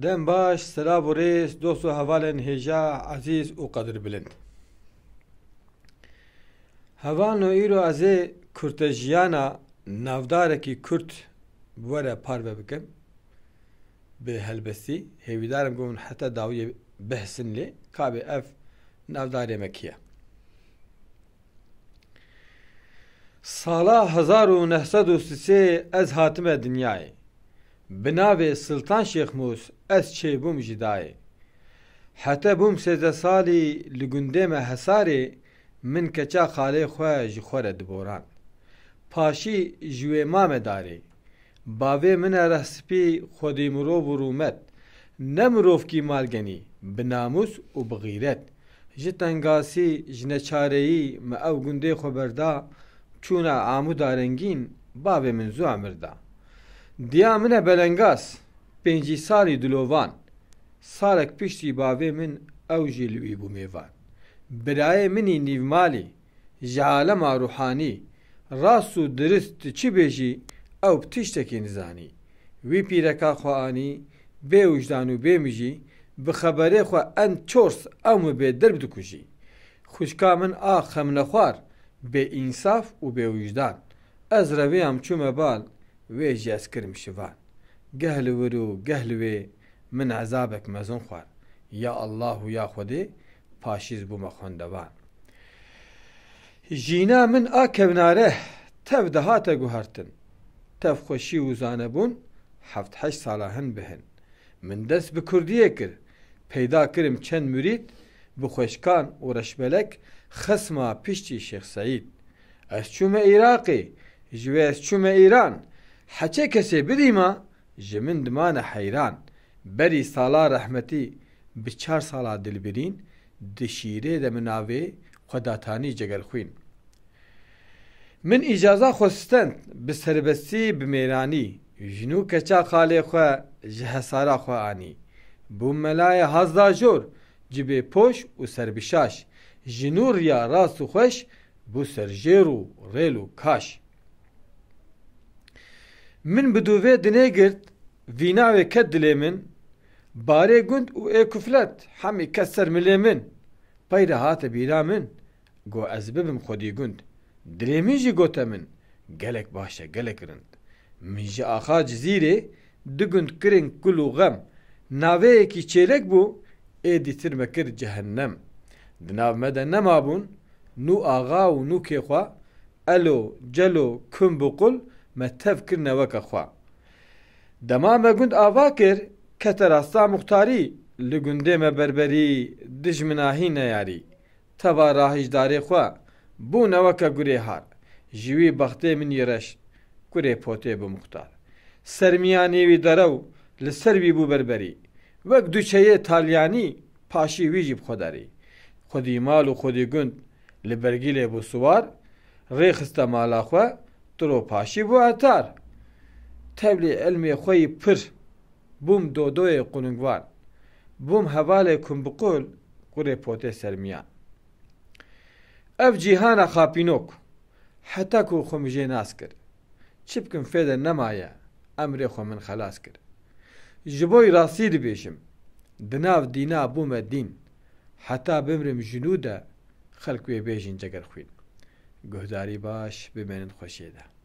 دم باش سلام و ریس دوست و هوالن هجا عزیز و قدر بلند هوان و ایرو از کرتجیانا نافدارکی کرت بوره پارو بکم به هلبسی هیویدارم گون حتی داوی بحثن لی کابه اف نافداری مکیه سالا 1933 از هاتم دنیای بناوی سلطان شیخ موس از چه بوم جدای حتی بوم 13 سالی لگنده مه حساری من کچا خاله خواه جخوره دبوران پاشی جوی مام داری باوی من رسپی خودی مرو و رومت نمروف کی مالگنی بناموس و بغیرت جتنگاسی جنچارهی ما او گنده خبردا چونه عامو دارنگین باوی من زو عمردا دیا من بلنگاس 5 سالی دلوان سالک پیشتی باوی من او جلوی بو میوان برای منی نیومالی جعالم روحانی راست و درست چی بیجی او بتشتکی نزانی وی پیرکا خوانی به وجدان و به مجی بخبره خو ان چورس او مبه درب دکوشی خوشکا من آخم نخوار به انصاف و به وجدان از رویم چوم بال وی جاس کرم شوان گهل ورو گهل وی من عذابک مزون خوار یا الله و یا خودی پاشیز بو مخوندوان جینا من آکبناره تف دهاتا گوهرتن تف خوشی و زانبون 7-8 سالاهن بهن من دست بکردیه کر پیدا کرم چند مرید بخوشکان و رشبلک خسما پیشتی شیخ سعید از چوم عراقی جوی از چوم ایران حچه کسی بدیما جمن دمان حیران بری سالا رحمتی به 4 سالا دلبرین دشیره ده مناوی خداتانی جگر خوین من اجازه خواستند به سربستی بمیرانی جنو کچا خاله خواه جهسارا خواه آنی بو ملای هزدا جور جبه پوش و سربشاش جنو ریا راست و خوش بو سرجیرو ریلو کاش من بدووه دنه گرد ویناوه کد دلی من باره گند و ای کفلت همی کسر ملی من پیره هات بیرا من گو از ببم خودی گند دلیمی جی گوتا من گلک باشه گلک رند من جی آخا جزیره دگند کرن کلو غم ناوه اکی چیلک بو ای دیتر مکر جهنم دناو مده نمابون نو آغا و نو که خوا الو جلو کم بقل ما تفکر نوک خوا دما ما گند آوا کر کتر استا مختاری لگنده ما بربری دجمناهی نیاری تبا راهش داری خوا بو نوکا گره هار جوی بخته من یرش گره پوته بو مختار سرمیانی وی درو لسر بی بو بربری وک دوچه تالیانی پاشی وی جیب خوداری خودی مال و خودی گند لبرگیل بو سوار ریخست مالا خوا ترو پاشی بو اتار تبلی علمی خوی پر بوم دودوی قننگوان بوم حواله کن بقول گره پوته سرمیان اف جیهانا خاپینوک حتی کو خمجه ناس کر چپکم فیده نمایه امر خو من خلاص کر جبوی راسی دی بیشم دناو دینا بوم دین حتی بمرم جنوده خلقوی بیشین جگر خوین گهداری باش ببینن خوشیده